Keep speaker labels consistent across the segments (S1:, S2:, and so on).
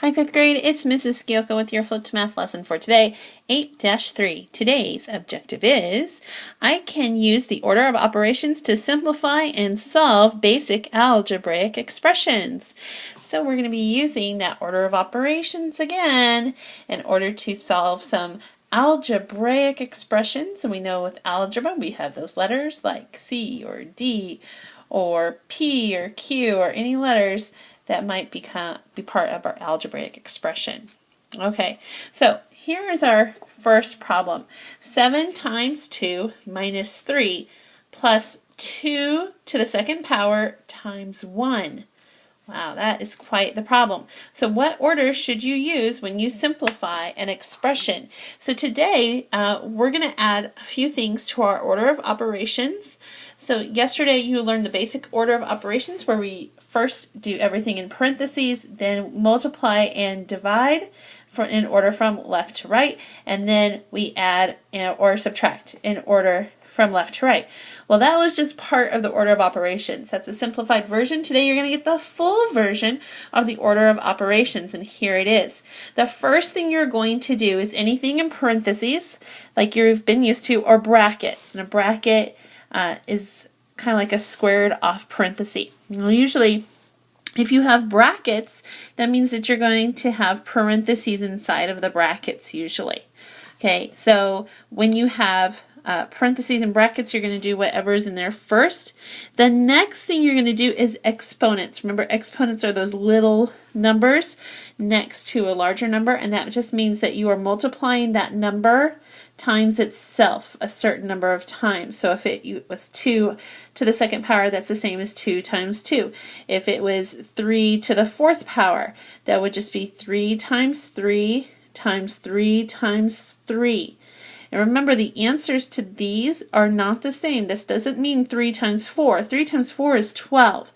S1: Hi, 5th grade. It's Mrs. Skioka with your Flip to Math lesson for today, 8-3. Today's objective is, I can use the order of operations to simplify and solve basic algebraic expressions. So we're going to be using that order of operations again in order to solve some algebraic expressions. And we know with algebra we have those letters like C or D or P or Q or any letters that might be part of our algebraic expression. Okay, so here is our first problem. 7 times 2 minus 3 plus 2 to the second power times 1. Wow, that is quite the problem. So what order should you use when you simplify an expression? So today we're going to add a few things to our order of operations. So yesterday you learned the basic order of operations where we first do everything in parentheses, then multiply and divide in order from left to right, and then we add or subtract in order from left to right. Well, that was just part of the order of operations. That's a simplified version. Today you're going to get the full version of the order of operations, and here it is. The first thing you're going to do is anything in parentheses, like you've been used to, or brackets. And a bracket is kind of like a squared off parenthesis. Now, usually, if you have brackets, that means that you're going to have parentheses inside of the brackets usually. Okay, so when you have parentheses and brackets, you're going to do whatever is in there first. The next thing you're going to do is exponents. Remember, exponents are those little numbers next to a larger number, and that just means that you are multiplying that number times itself a certain number of times. So if it was 2 to the second power, that's the same as 2 times 2. If it was 3 to the fourth power, that would just be 3 times 3 times 3 times 3. And remember, the answers to these are not the same. This doesn't mean 3 times 4. 3 times 4 is 12.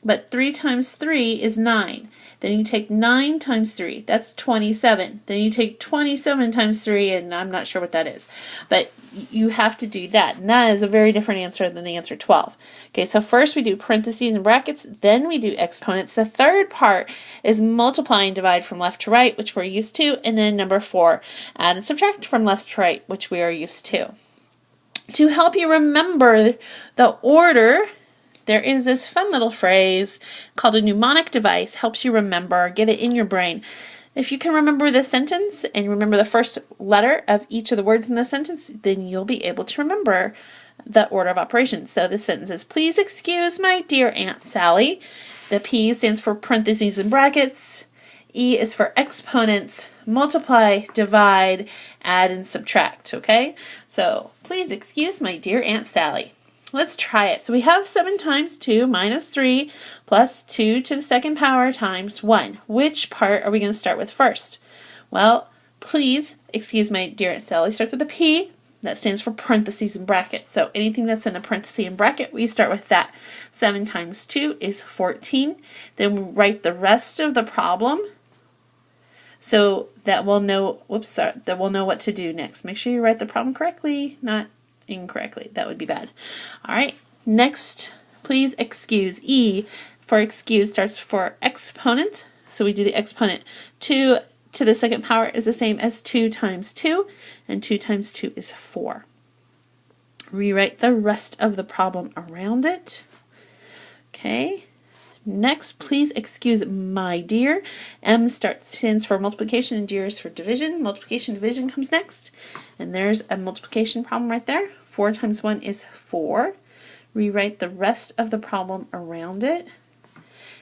S1: But 3 times 3 is 9. Then you take 9 times 3. That's 27. Then you take 27 times 3, and I'm not sure what that is. But you have to do that. And that is a very different answer than the answer 12. Okay, so first we do parentheses and brackets. Then we do exponents. The third part is multiply and divide from left to right, which we're used to. And then number 4, add and subtract from left to right, which we are used to. To help you remember the order, there is this fun little phrase called a mnemonic device. Helps you remember, get it in your brain. If you can remember the sentence and remember the first letter of each of the words in the sentence, then you'll be able to remember the order of operations. So the sentence is, please excuse my dear Aunt Sally. The P stands for parentheses and brackets. E is for exponents, multiply, divide, add, and subtract. Okay? So please excuse my dear Aunt Sally. Let's try it. So we have 7 times 2 minus 3 plus 2 to the second power times 1. Which part are we going to start with first? Well, please excuse my dear Aunt Sally starts with a P. That stands for parentheses and brackets. So anything that's in a parenthesis and bracket, we start with that. 7 times 2 is 14. Then we write the rest of the problem so that we'll know, that we'll know what to do next. Make sure you write the problem correctly, not incorrectly. That would be bad. All right. Next, please excuse. E for excuse starts for exponent. So we do the exponent. 2 to the second power is the same as 2 times 2, and 2 times 2 is 4. Rewrite the rest of the problem around it. Okay. Next, please excuse my dear. M stands for multiplication and dear is for division. Multiplication division comes next. And there's a multiplication problem right there. 4 times 1 is 4. Rewrite the rest of the problem around it.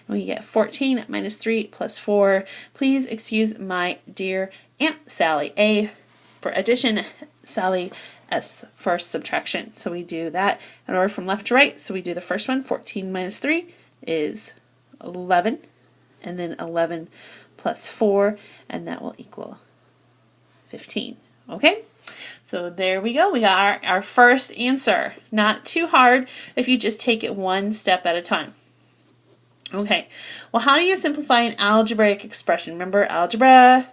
S1: And we get 14 minus 3 plus 4. Please excuse my dear Aunt Sally. A for addition, Sally, S for subtraction. So we do that in order from left to right. So we do the first one. 14 minus 3 is 11, and then 11 plus 4, and that will equal 15. Okay, so there we go. We got our first answer. Not too hard if you just take it one step at a time. Okay, well, how do you simplify an algebraic expression? Remember, algebra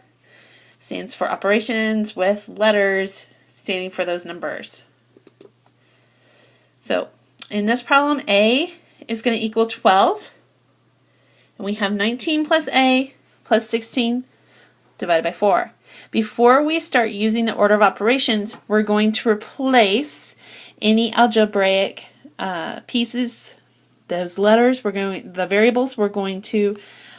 S1: stands for operations with letters standing for those numbers. So in this problem, A is going to equal 12. And we have 19 plus A plus 16 divided by 4. Before we start using the order of operations, we're going to replace any algebraic pieces, those letters, the variables, we're going to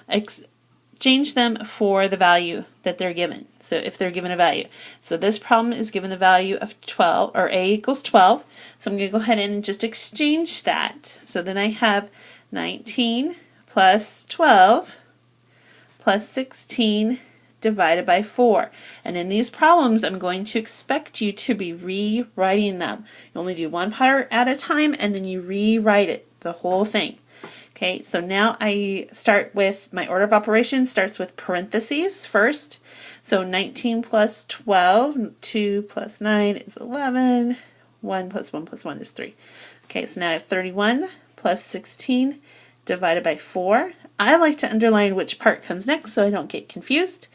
S1: exchange them for the value that they're given. So if they're given a value. So this problem is given the value of 12, or a equals 12. So I'm going to go ahead and just exchange that. So then I have 19 plus 12 plus 16 divided by 4. And in these problems, I'm going to expect you to be rewriting them. You only do one part at a time, and then you rewrite it, the whole thing. Okay, so now I start with my order of operations, starts with parentheses first. So 19 plus 12, 2 plus 9 is 11, 1 plus 1 plus 1 is 3. Okay, so now I have 31 plus 16 divided by 4. I like to underline which part comes next so I don't get confused.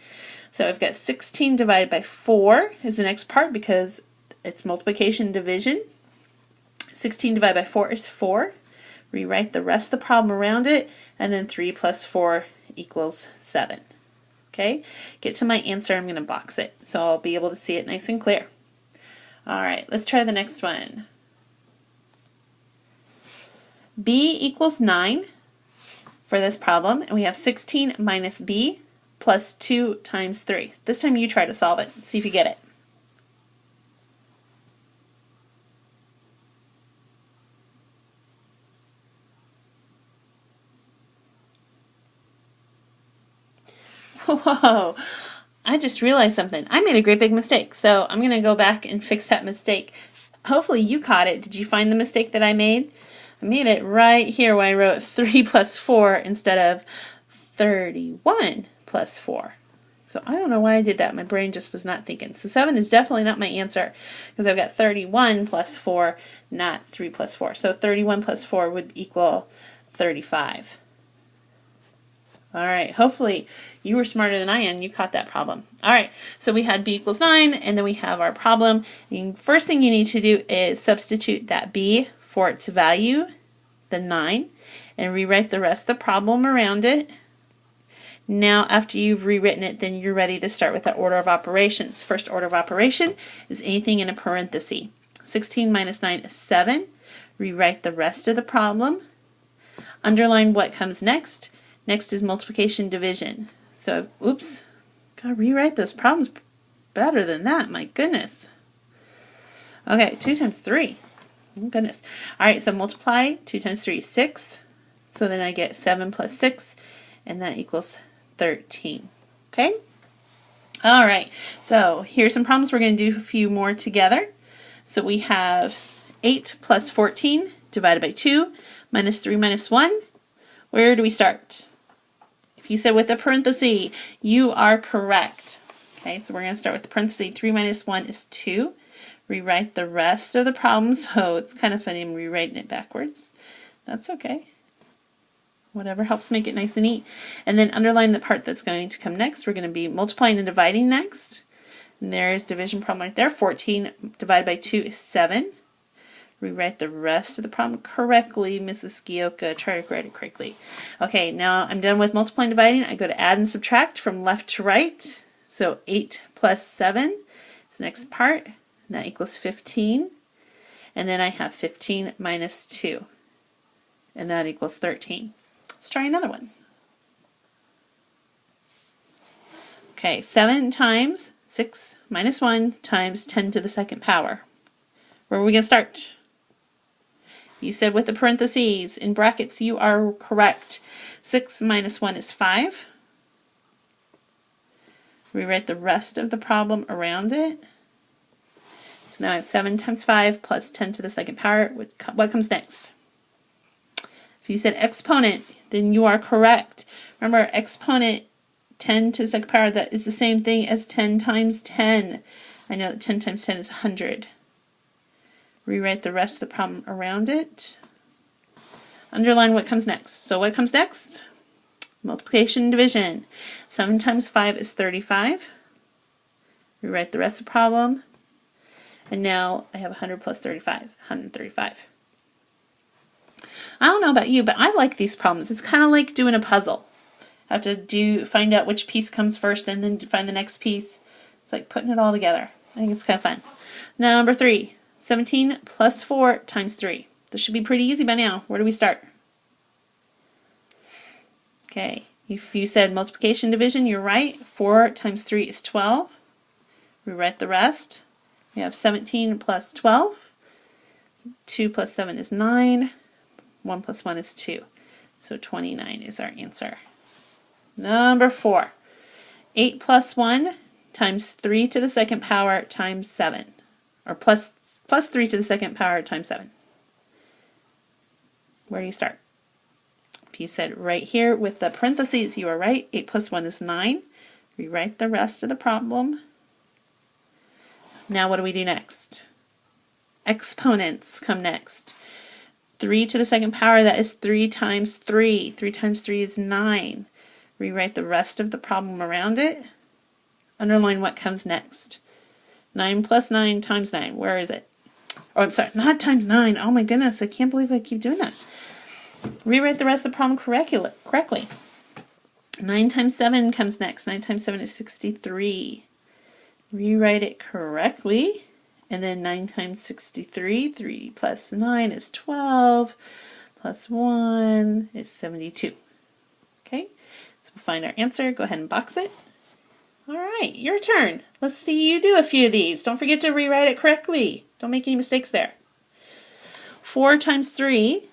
S1: So I've got 16 divided by 4 is the next part because it's multiplication and division. 16 divided by 4 is 4. Rewrite the rest of the problem around it, and then 3 plus 4 equals 7. Okay, get to my answer, I'm going to box it so I'll be able to see it nice and clear. Alright, let's try the next one. B equals 9 for this problem, and we have 16 minus B plus 2 times 3. This time you try to solve it, see if you get it. Whoa, I just realized something. I made a great big mistake, so I'm going to go back and fix that mistake. Hopefully you caught it. Did you find the mistake that I made? I made it right here where I wrote 3 plus 4 instead of 31 plus 4. So I don't know why I did that. My brain just was not thinking. So 7 is definitely not my answer because I've got 31 plus 4, not 3 plus 4. So 31 plus 4 would equal 35. All right, hopefully you were smarter than I am. You caught that problem. All right, so we had B equals 9, and then we have our problem. And first thing you need to do is substitute that B for its value, the 9, and rewrite the rest of the problem around it. Now, after you've rewritten it, then you're ready to start with the order of operations. First order of operation is anything in a parenthesis. 16 minus 9 is 7. Rewrite the rest of the problem. Underline what comes next. Next is multiplication division. So, oops, gotta rewrite those problems better than that, my goodness. Okay, 2 times 3. Oh, goodness. All right, so multiply 2 times 3 is 6. So then I get 7 plus 6, and that equals 13. Okay? All right, so here's some problems. We're going to do a few more together. So we have 8 plus 14 divided by 2 minus 3 minus 1. Where do we start? If you said with a parenthesis, you are correct. Okay, so we're going to start with the parenthesis. 3 minus 1 is 2. Rewrite the rest of the problem. So it's kind of funny I'm rewriting it backwards. That's okay. Whatever helps make it nice and neat. And then underline the part that's going to come next. We're going to be multiplying and dividing next. And there's division problem right there. 14 divided by 2 is 7. Rewrite the rest of the problem correctly, Mrs. Gioka. Try to write it correctly. Okay, now I'm done with multiplying and dividing. I go to add and subtract from left to right. So 8 plus 7 is the next part. And that equals 15. And then I have 15 minus 2. And that equals 13. Let's try another one. Okay, 7 times 6 minus 1 times 10 to the second power. Where are we going to start? You said with the parentheses. In brackets, you are correct. 6 minus 1 is 5. Rewrite the rest of the problem around it. So now I have 7 times 5 plus 10 to the second power. What comes next? If you said exponent, then you are correct. Remember, exponent 10 to the second power, that is the same thing as 10 times 10. I know that 10 times 10 is 100. Rewrite the rest of the problem around it. Underline what comes next. So what comes next? Multiplication and division. 7 times 5 is 35. Rewrite the rest of the problem. And now I have 100 plus 35, 135. I don't know about you, but I like these problems. It's kind of like doing a puzzle. Have to find out which piece comes first and then find the next piece. It's like putting it all together. I think it's kind of fun. Now, number 3, 17 plus 4 times 3. This should be pretty easy by now. Where do we start? Okay, if you said multiplication division, you're right. 4 times 3 is 12. Rewrite the rest. We have 17 plus 12. 2 plus 7 is 9. 1 plus 1 is 2. So 29 is our answer. Number 4, 8 plus 1 times 3 to the second power times 7. Or plus 3 to the second power times 7. Where do you start? If you said right here with the parentheses, you are right. 8 plus 1 is 9. Rewrite the rest of the problem. Now what do we do next? Exponents come next. 3 to the second power, that is 3 times 3. 3 times 3 is 9. Rewrite the rest of the problem around it. Underline what comes next. 9 plus 9 times 9. Where is it? Oh, I'm sorry, not times 9. Oh my goodness, I can't believe I keep doing that. Rewrite the rest of the problem correctly. 9 times 7 comes next. 9 times 7 is 63. Rewrite it correctly. And then 9 times 63, 3 plus 9 is 12, plus 1 is 72. Okay, so we'll find our answer. Go ahead and box it. All right, your turn. Let's see you do a few of these. Don't forget to rewrite it correctly. Don't make any mistakes there. 4 times 3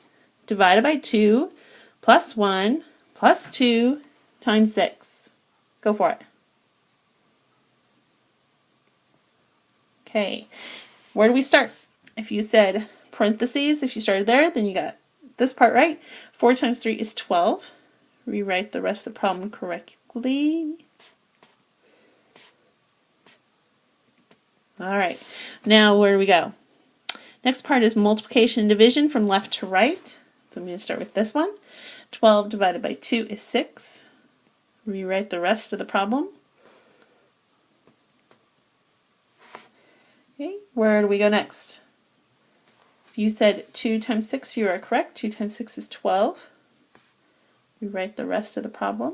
S1: divided by 2 plus 1 plus 2 times 6. Go for it. Okay, where do we start? If you said parentheses, if you started there, then you got this part right. 4 times 3 is 12. Rewrite the rest of the problem correctly. All right, now where do we go? Next part is multiplication and division from left to right. So I'm going to start with this one. 12 divided by 2 is 6. Rewrite the rest of the problem. Okay, where do we go next? If you said 2 times 6, you are correct. 2 times 6 is 12. Rewrite the rest of the problem.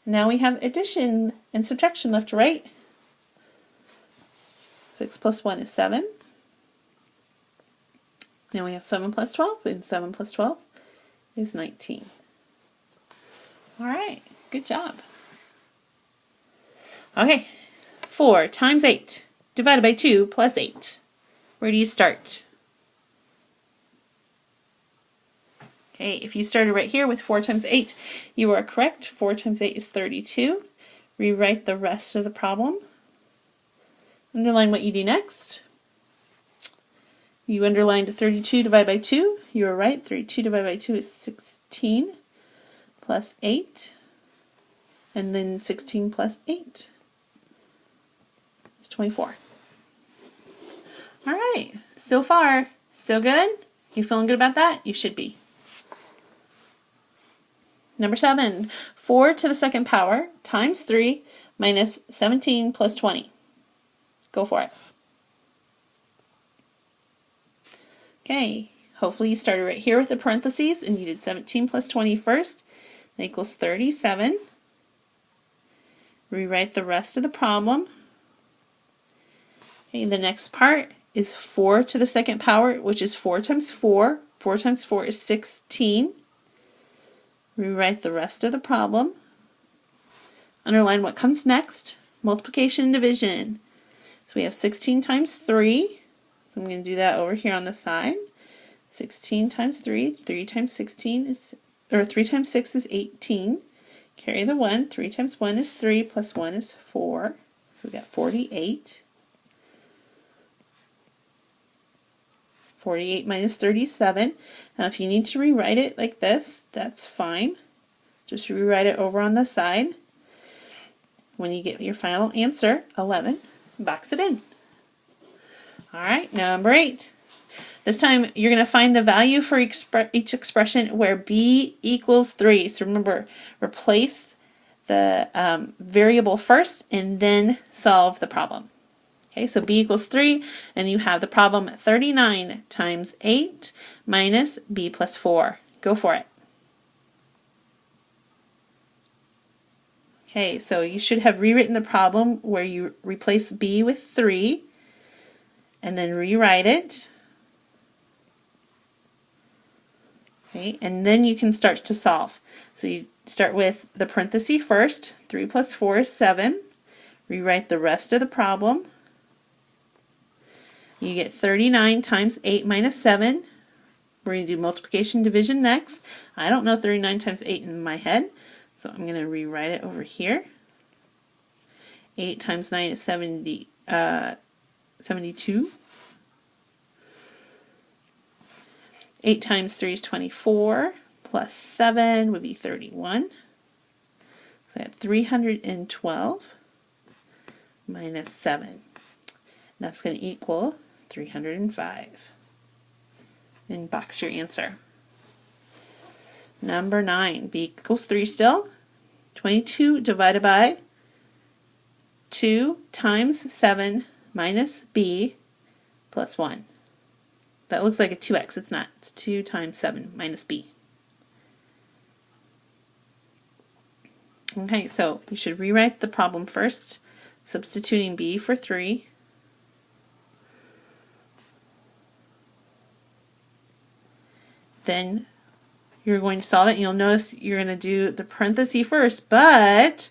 S1: Now we have addition and subtraction left to right. 6 plus 1 is 7. Now we have 7 plus 12, and 7 plus 12 is 19. All right, good job. Okay, 4 times 8 divided by 2 plus 8. Where do you start? Okay, if you started right here with 4 times 8, you are correct. 4 times 8 is 32. Rewrite the rest of the problem. Underline what you do next. You underlined 32 divided by 2. You are right. 32 divided by 2 is 16 plus 8. And then 16 plus 8 is 24. All right. So far, so good? You feeling good about that? You should be. Number 7. 4 to the second power times 3 minus 17 plus 20. Go for it. Okay, hopefully you started right here with the parentheses and you did 17 plus 20 first. That equals 37. Rewrite the rest of the problem. Okay, the next part is 4 to the second power, which is 4 times 4. 4 times 4 is 16. Rewrite the rest of the problem. Underline what comes next. Multiplication and division. So we have 16 times 3. So I'm going to do that over here on the side. 16 times 3. 3 times 16 is, or 3 times 6 is 18. Carry the 1. 3 times 1 is 3 plus 1 is 4. So we got 48. 48 minus 37. Now if you need to rewrite it like this, that's fine. Just rewrite it over on the side. When you get your final answer, 11, box it in. All right, number 8. This time you're going to find the value for each expression where b equals 3. So remember, replace the variable first and then solve the problem. Okay, so b equals 3, and you have the problem 39 times 8 minus b plus 4. Go for it. Okay, so you should have rewritten the problem where you replace b with 3 and then rewrite it. Okay, and then you can start to solve. So you start with the parenthesis first. 3 plus 4 is 7. Rewrite the rest of the problem. You get 39 times 8 minus 7. We're going to do multiplication division next. I don't know 39 times 8 in my head, so I'm going to rewrite it over here. 8 times 9 is 72. 8 times 3 is 24, plus 7 would be 31. So I have 312 minus 7. That's going to equal 305. And box your answer. Number 9, b equals 3 still. 22 divided by 2 times 7 minus b plus 1. That looks like a 2x. It's not. It's 2 times 7 minus b. Okay, so you should rewrite the problem first, substituting b for 3. Then you're going to solve it, and you'll notice you're going to do the parenthesis first, but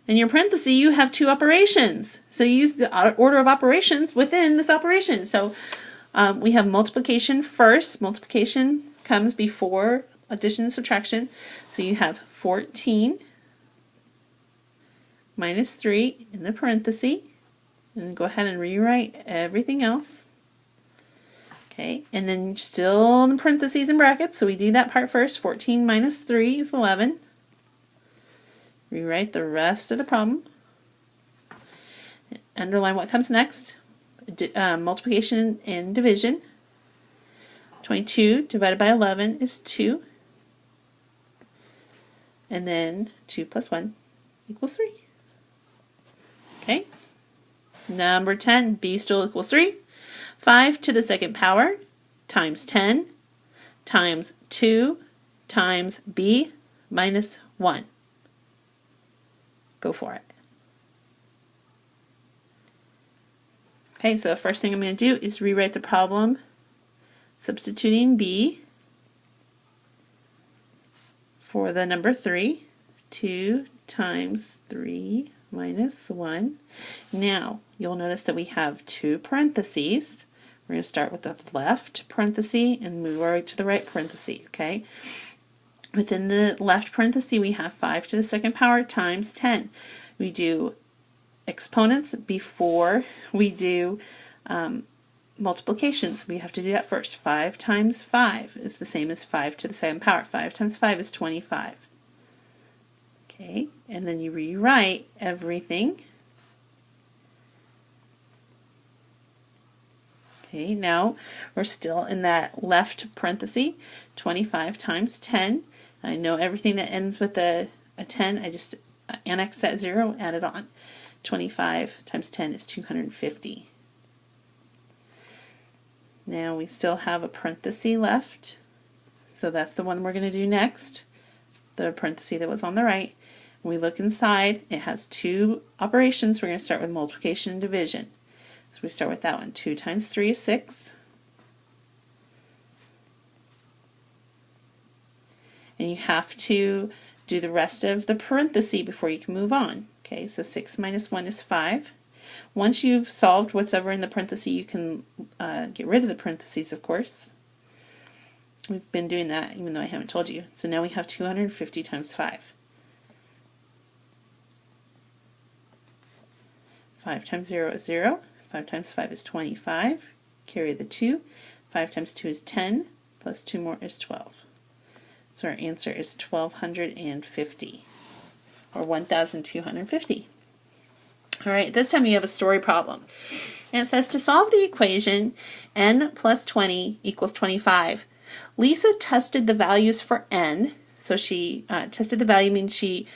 S1: in your parenthesis you have 2 operations. So you use the order of operations within this operation. So we have multiplication first. Multiplication comes before addition and subtraction. So you have 14 minus 3 in the parenthesis. And go ahead and rewrite everything else. Okay, and then still in the parentheses and brackets, so we do that part first. 14 minus 3 is 11. Rewrite the rest of the problem. Underline what comes next. Multiplication and division. 22 divided by 11 is 2. And then 2 plus 1 equals 3. Okay. Number 10, b still equals 3. 5 to the second power times 10 times 2 times b minus 1. Go for it. Okay, so the first thing I'm going to do is rewrite the problem substituting b for the number 3. 2 times 3 minus 1. Now, you'll notice that we have 2 parentheses. We're going to start with the left parenthesis and move right to the right parenthesis, okay? Within the left parenthesis, we have 5 to the second power times 10. We do exponents before we do multiplications. We have to do that first. 5 times 5 is the same as 5 to the second power. 5 times 5 is 25. Okay, and then you rewrite everything. Okay, now we're still in that left parenthesis. 25 times 10. I know everything that ends with a 10, I just annex that 0, add it on. 25 times 10 is 250. Now we still have a parenthesis left, so that's the one we're going to do next, the parenthesis that was on the right. When we look inside, it has 2 operations. We're going to start with multiplication and division. So we start with that one. 2 times 3 is 6. And you have to do the rest of the parenthesis before you can move on. Okay, so 6 minus 1 is 5. Once you've solved whatever in the parenthesis, you can get rid of the parentheses, of course. We've been doing that even though I haven't told you. So now we have 250 times 5. 5 times 0 is 0. 5 times 5 is 25. Carry the 2. 5 times 2 is 10. Plus 2 more is 12. So our answer is 1,250. Or 1,250. Alright, this time you have a story problem. And it says to solve the equation n plus 20 equals 25. Lisa tested the values for n. So she tested the value means she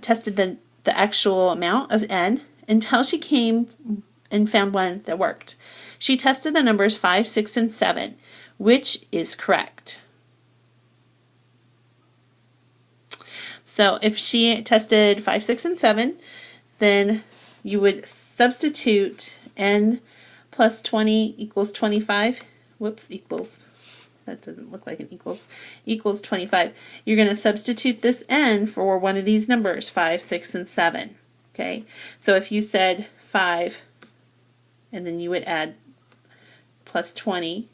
S1: tested the actual amount of n until she came and found one that worked. She tested the numbers 5, 6, and 7. Which is correct? So if she tested 5, 6, and 7, then you would substitute n plus 20 equals 25. Whoops, equals. That doesn't look like an equals 25. You're going to substitute this n for one of these numbers, 5, 6, and 7. Okay, so if you said 5, and then you would add plus 20,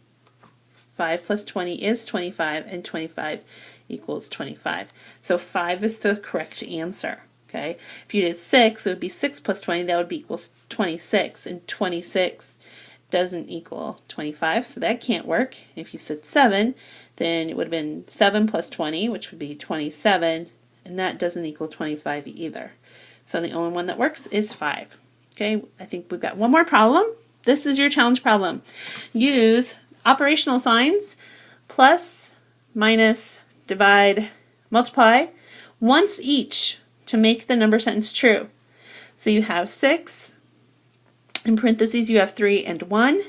S1: 5 plus 20 is 25, and 25 equals 25. So 5 is the correct answer. Okay, if you did 6, it would be 6 plus 20, that would be equals 26, and 26 doesn't equal 25, so that can't work. If you said 7, then it would have been 7 plus 20, which would be 27, and that doesn't equal 25 either. So the only one that works is 5. Okay, I think we've got one more problem. This is your challenge problem. Use operational signs, plus, minus, divide, multiply, once each to make the number sentence true. So you have 6, in parentheses you have 3 and 1,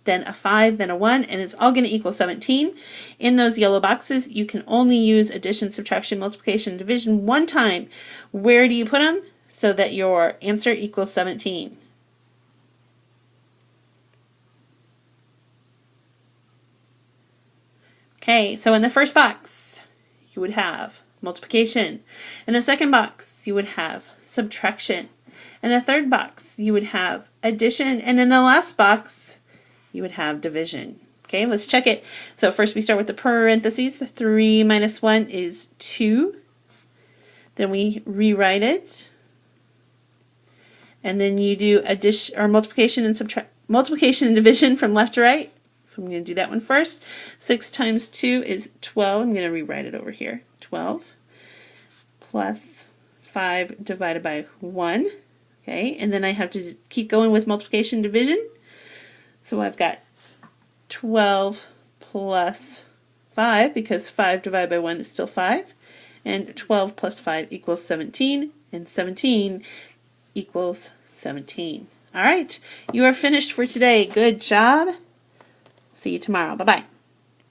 S1: then a 5, then a 1, and it's all going to equal 17. In those yellow boxes, you can only use addition, subtraction, multiplication, and division one time. Where do you put them? So that your answer equals 17. Okay, so in the first box, you would have multiplication. In the second box, you would have subtraction. In the third box, you would have addition. And in the last box, you would have division. Okay, let's check it. So first we start with the parentheses. 3 minus 1 is 2. Then we rewrite it. And then you do addition or multiplication and division from left to right. So I'm going to do that one first. 6 times 2 is 12. I'm going to rewrite it over here. 12 plus 5 divided by 1. Okay, and then I have to keep going with multiplication and division. So I've got 12 plus 5, because 5 divided by 1 is still 5. And 12 plus 5 equals 17. And 17 equals 17. All right, you are finished for today. Good job. See you tomorrow. Bye-bye.